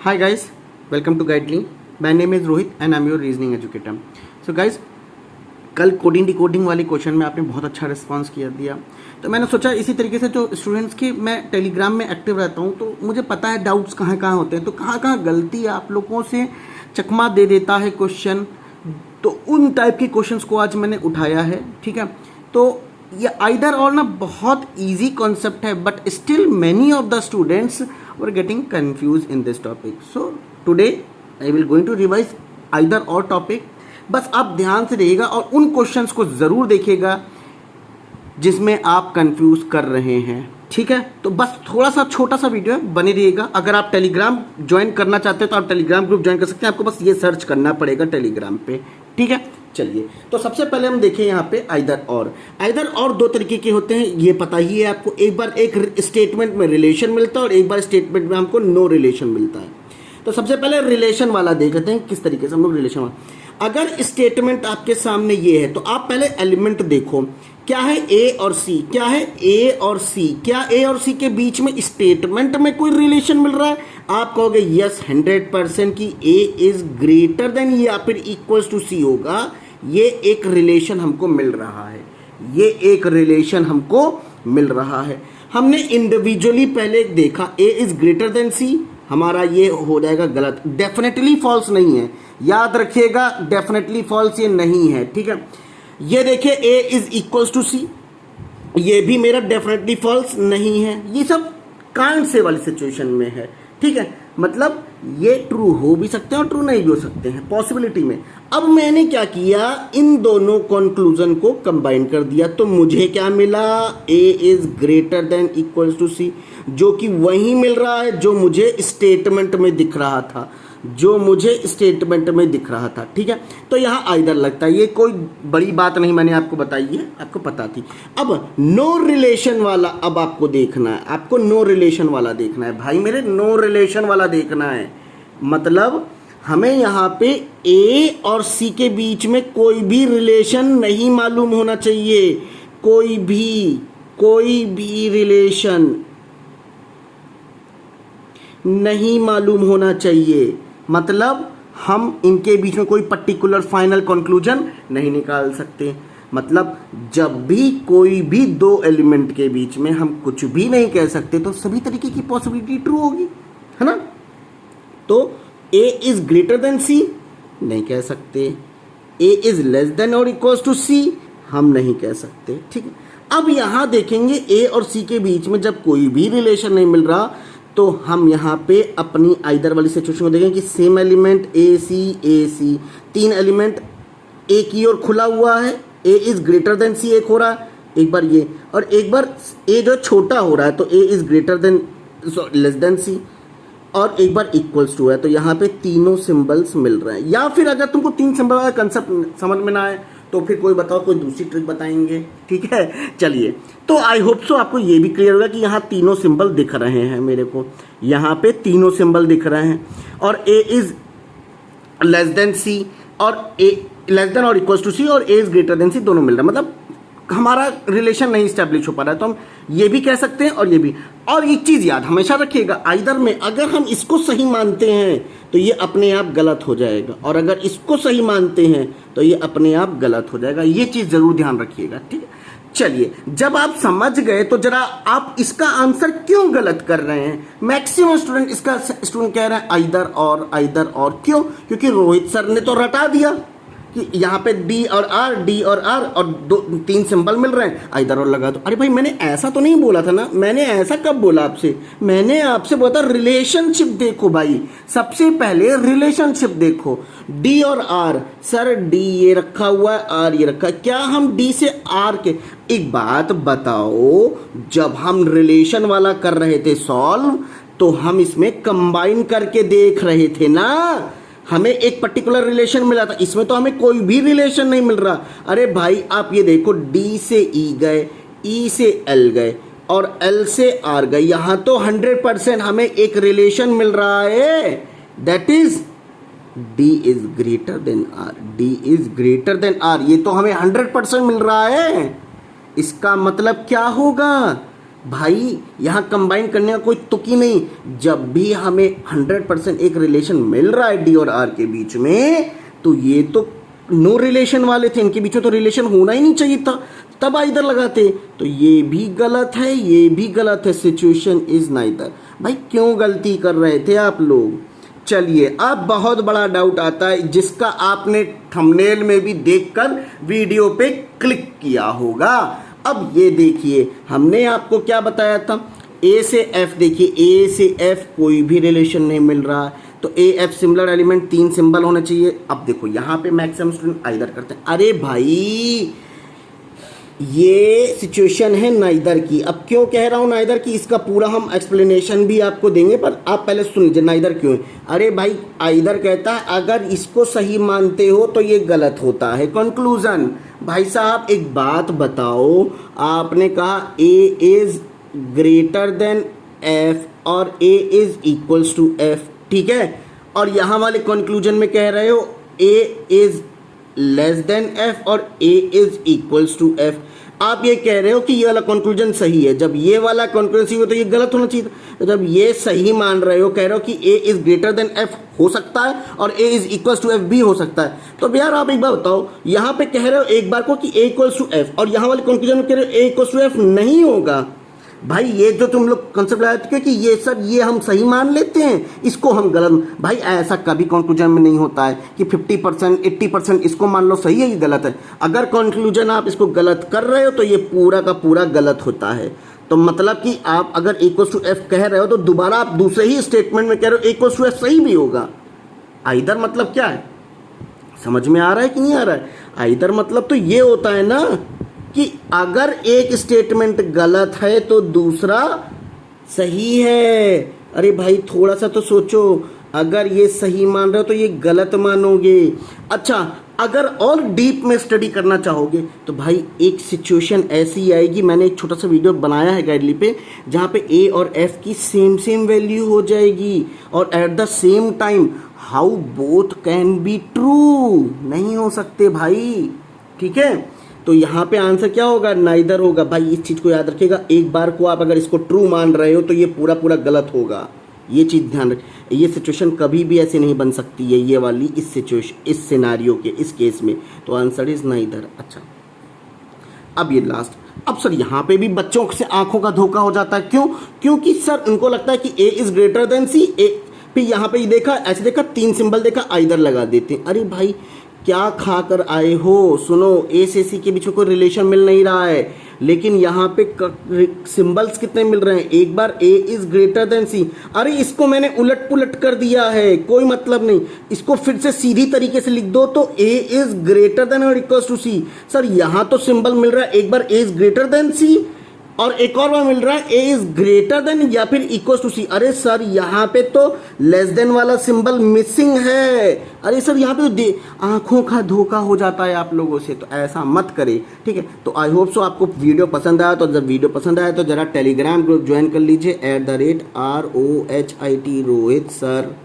Hi guys, welcome to Guidelink. My name is Rohit and I'm your reasoning educator. So guys, कल coding decoding वाले question में आपने बहुत अच्छा response किया दिया, तो मैंने सोचा इसी तरीके से जो स्टूडेंट्स की मैं टेलीग्राम में एक्टिव रहता हूँ तो मुझे पता है डाउट्स कहाँ कहाँ होते हैं, तो कहाँ कहाँ गलती आप लोगों से चकमा दे देता है क्वेश्चन, तो उन टाइप के क्वेश्चंस को आज मैंने उठाया है। ठीक है, तो ये आइदर और ना बहुत इजी कॉन्सेप्ट है, but still many of the students were getting confuse in this topic. So today I will going to revise either or topic. बस आप ध्यान से रहिएगा और उन क्वेश्चंस को ज़रूर देखिएगा जिसमें आप कंफ्यूज कर रहे हैं। ठीक है, तो बस थोड़ा सा छोटा सा वीडियो है, बने रहिएगा। अगर आप टेलीग्राम ज्वाइन करना चाहते हैं तो आप टेलीग्राम ग्रुप ज्वाइन कर सकते हैं, आपको बस ये सर्च करना पड़ेगा टेलीग्राम पे। ठीक है, चलिए तो सबसे पहले हम देखें यहाँ पे आइदर और दो तरीके के होते हैं, ये पता ही है आपको। एक बार एक स्टेटमेंट में रिलेशन मिलता है और एक बार स्टेटमेंट में हमको नो रिलेशन मिलता है। तो सबसे पहले रिलेशन वाला देखते हैं किस तरीके से हम लोग रिलेशन वाला। अगर स्टेटमेंट आपके सामने ये है तो आप पहले एलिमेंट देखो, क्या है ए और सी, क्या है ए और सी, क्या ए और सी के बीच में स्टेटमेंट में कोई रिलेशन मिल रहा है? आप कहोगे यस 100% कि ए इज ग्रेटर देन या फिर इक्वल्स टू सी होगा। ये एक रिलेशन हमको मिल रहा है, ये एक रिलेशन हमको मिल रहा है। हमने इंडिविजुअली पहले देखा ए इज ग्रेटर देन सी, हमारा ये हो जाएगा गलत, डेफिनेटली फॉल्स नहीं है, याद रखिएगा डेफिनेटली फॉल्स ये नहीं है। ठीक है, ये देखिए ए इज इक्वल्स टू सी, ये भी मेरा डेफिनेटली फॉल्स नहीं है। ये सब कांट से वाली सिचुएशन में है। ठीक है, मतलब ये ट्रू हो भी सकते हैं और ट्रू नहीं भी हो सकते हैं पॉसिबिलिटी में। अब मैंने क्या किया, इन दोनों कंक्लूजन को कंबाइन कर दिया, तो मुझे क्या मिला, A is greater than equals to C, जो कि वही मिल रहा है जो मुझे स्टेटमेंट में दिख रहा था, जो मुझे स्टेटमेंट में दिख रहा था। ठीक है, तो यहाँ आइदर लगता है, ये कोई बड़ी बात नहीं, मैंने आपको बताई है, आपको पता थी। अब नो रिलेशन वाला अब आपको देखना है, आपको नो रिलेशन वाला देखना है भाई मेरे, नो रिलेशन वाला देखना है। मतलब हमें यहाँ पे ए और सी के बीच में कोई भी रिलेशन नहीं मालूम होना चाहिए, कोई भी रिलेशन नहीं मालूम होना चाहिए। मतलब हम इनके बीच में कोई पर्टिकुलर फाइनल कंक्लूजन नहीं निकाल सकते। मतलब जब भी कोई भी दो एलिमेंट के बीच में हम कुछ भी नहीं कह सकते तो सभी तरीके की पॉसिबिलिटी ट्रू होगी, है ना। तो ए इज ग्रेटर देन सी नहीं कह सकते, ए इज लेस देन और इक्वल्स टू सी हम नहीं कह सकते। ठीक है, अब यहां देखेंगे ए और सी के बीच में जब कोई भी रिलेशन नहीं मिल रहा तो हम यहाँ पे अपनी आइदर वाली सिचुएशन को देखें कि सेम एलिमेंट ए सी, तीन एलिमेंट ए की ओर खुला हुआ है, ए इज ग्रेटर देन सी एक हो रहा है, एक बार ये और एक बार ए जो छोटा हो रहा है तो A is greater than less than C, और एक बार इक्वल्स टू है। तो यहाँ पे तीनों सिंबल्स मिल रहे हैं। या फिर अगर तुमको तीन सिंबल वाला कंसेप्ट समझ में ना आए तो फिर कोई बताओ, कोई दूसरी ट्रिक बताएंगे। ठीक है, चलिए, तो आई होप सो आपको ये भी क्लियर होगा कि यहाँ तीनों सिंबल दिख रहे हैं मेरे को, यहाँ पे तीनों सिंबल दिख रहे हैं और ए इज लेस देन सी और ए लेस देन और इक्वल्स टू सी और ए इज ग्रेटर देन सी दोनों मिल रहे हैं। मतलब हमारा रिलेशन नहीं स्टैब्लिश हो पा रहा है, तो हम ये भी कह सकते हैं और ये भी। और एक चीज़ याद हमेशा रखिएगा, आइदर में अगर हम इसको सही मानते हैं तो ये अपने आप गलत हो जाएगा, और अगर इसको सही मानते हैं तो ये अपने आप गलत हो जाएगा। ये चीज़ ज़रूर ध्यान रखिएगा। ठीक है, चलिए, जब आप समझ गए तो जरा आप इसका आंसर क्यों गलत कर रहे हैं। मैक्सिमम स्टूडेंट कह रहे हैं आइदर और क्यों? क्योंकि रोहित सर ने तो रटा दिया कि यहाँ पे डी और आर और तीन सिंबल मिल रहे हैं, आइदर और लगा दो। अरे भाई मैंने ऐसा तो नहीं बोला था ना, मैंने ऐसा कब बोला आपसे? मैंने आपसे बोला था रिलेशनशिप देखो भाई, सबसे पहले रिलेशनशिप देखो। डी और आर, सर डी ये रखा हुआ है, आर ये रखा है, क्या हम डी से आर के, एक बात बताओ, जब हम रिलेशन वाला कर रहे थे सॉल्व तो हम इसमें कंबाइन करके देख रहे थे ना, हमें एक पर्टिकुलर रिलेशन मिला था, इसमें तो हमें कोई भी रिलेशन नहीं मिल रहा। अरे भाई आप ये देखो, डी से ई गए, ई से एल गए और एल से आर गए, यहां तो 100% हमें एक रिलेशन मिल रहा है, that is D is greater than R, D is greater than R, ये तो हमें 100% मिल रहा है। इसका मतलब क्या होगा, भाई यहाँ कंबाइन करने का कोई तुक ही नहीं। जब भी हमें 100% एक रिलेशन मिल रहा है डी और आर के बीच में, तो ये तो नो रिलेशन वाले थे, इनके बीच में तो रिलेशन होना ही नहीं चाहिए था, तब आइदर लगाते। तो ये भी गलत है, ये भी गलत है, सिचुएशन इज नाइदर। भाई क्यों गलती कर रहे थे आप लोग? चलिए, अब बहुत बड़ा डाउट आता है जिसका आपने थंबनेल में भी देखकर वीडियो पे क्लिक किया होगा। अब ये देखिए, हमने आपको क्या बताया था, ए से एफ। देखिए ए से एफ कोई भी रिलेशन नहीं मिल रहा है, तो A F similar element 3 symbol होने चाहिए। अब देखो यहाँ पे मैक्सिमम स्टूडेंट आइदर करते हैं। अरे भाई ये सिचुएशन है नाइदर की। अब क्यों कह रहा हूँ नाइदर की, इसका पूरा हम एक्सप्लेनेशन भी आपको देंगे, पर आप पहले सुन लीजिए नाइदर क्यों है। अरे भाई आइदर कहता है अगर इसको सही मानते हो तो ये गलत होता है। कंक्लूजन, भाई साहब एक बात बताओ, आपने कहा ए इज ग्रेटर देन एफ और ए इज इक्वल्स टू एफ, ठीक है, और यहाँ वाले कंक्लूजन में कह रहे हो ए इज लेस देन एफ और ए इज इक्वल्स टू एफ। आप ये कह रहे हो कि ये वाला कंक्लूजन सही है। जब ये वाला कंक्लूजन सही हो तो ये गलत होना चाहिए। तो जब ये सही मान रहे हो, कह रहे हो कि ए इज ग्रेटर देन एफ हो सकता है और ए इज इक्वल्स टू एफ भी हो सकता है, तो यार आप एक बार बताओ, यहाँ पे कह रहे हो एक बार को कि ए इक्वल्स टू एफ और यहाँ वाले कंक्लूजन में कह रहे हो ए इक्वल्स टू एफ नहीं होगा। भाई ये जो तुम लोग कंसेप्ट लाए थे कि ये सब ये हम सही मान लेते हैं, इसको हम गलत। भाई ऐसा कभी कंक्लूजन में नहीं होता है कि 50% 80% इसको मान लो सही है, ये गलत है। अगर कंक्लूजन आप इसको गलत कर रहे हो तो ये पूरा का पूरा गलत होता है। तो मतलब कि आप अगर इक्वल्स टू एफ कह रहे हो तो दोबारा आप दूसरे ही स्टेटमेंट में कह रहे हो इक्वल्स टू एफ सही भी होगा। आइदर मतलब क्या है, समझ में आ रहा है कि नहीं आ रहा है? आइदर मतलब तो ये होता है ना कि अगर एक स्टेटमेंट गलत है तो दूसरा सही है। अरे भाई थोड़ा सा तो सोचो, अगर ये सही मान रहे हो तो ये गलत मानोगे। अच्छा, अगर और डीप में स्टडी करना चाहोगे तो भाई एक सिचुएशन ऐसी आएगी, मैंने एक छोटा सा वीडियो बनाया है गाइडली पे, जहाँ पे ए और एफ की सेम वैल्यू हो जाएगी और at the same time how both can be true नहीं हो सकते भाई, ठीक है। तो यहाँ पे आंसर क्या होगा, नाइदर होगा। भाई इस चीज़ को याद रखिएगा, एक बार को आप अगर इसको ट्रू मान रहे हो तो ये पूरा पूरा गलत होगा, ये चीज़ ध्यान रख। ये सिचुएशन कभी भी ऐसे नहीं बन सकती है, ये वाली इस सिचुएशन, इस सिनारियो के, इस केस में, तो आंसर इज नाइदर। अच्छा, अब ये लास्ट। अब सर यहाँ पे भी बच्चों से आंखों का धोखा हो जाता है। क्यों? क्योंकि सर उनको लगता है कि ए इज ग्रेटर देन सी। ए फिर यहाँ पे देखा, ऐसे देखा, 3 सिंबल देखा, आइदर लगा देते हैं। अरे भाई क्या खा कर आए हो? सुनो, ए से सी के बीच में कोई रिलेशन मिल नहीं रहा है, लेकिन यहाँ पे सिंबल्स कितने मिल रहे हैं। एक बार ए इज ग्रेटर देन सी, अरे इसको मैंने उलट पुलट कर दिया है, कोई मतलब नहीं, इसको फिर से सीधी तरीके से लिख दो तो ए इज ग्रेटर देन और इक्वल्स टू सी। सर यहाँ तो सिंबल मिल रहा है, एक बार ए इज ग्रेटर देन सी और एक और बार मिल रहा है ए इज ग्रेटर देन या फिर इक्वल्स टू सी। अरे सर यहाँ पे तो लेस देन वाला सिंबल मिसिंग है। अरे सर यहाँ पे तो आंखों का धोखा हो जाता है आप लोगों से, तो ऐसा मत करें, ठीक है। तो आई होप सो आपको वीडियो पसंद आया। तो जब वीडियो पसंद आया तो जरा टेलीग्राम ग्रुप ज्वाइन कर लीजिए, @ROHIT रोहित सर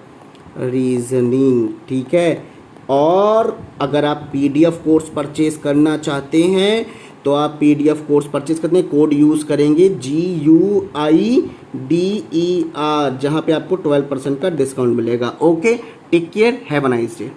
रीजनिंग, ठीक है। और अगर आप PDF कोर्स परचेज करना चाहते हैं तो आप PDF कोर्स परचेज करते हैं, कोड यूज़ करेंगे GUIDER, जहाँ पे आपको 12% का डिस्काउंट मिलेगा। Okay, take care, have a nice day.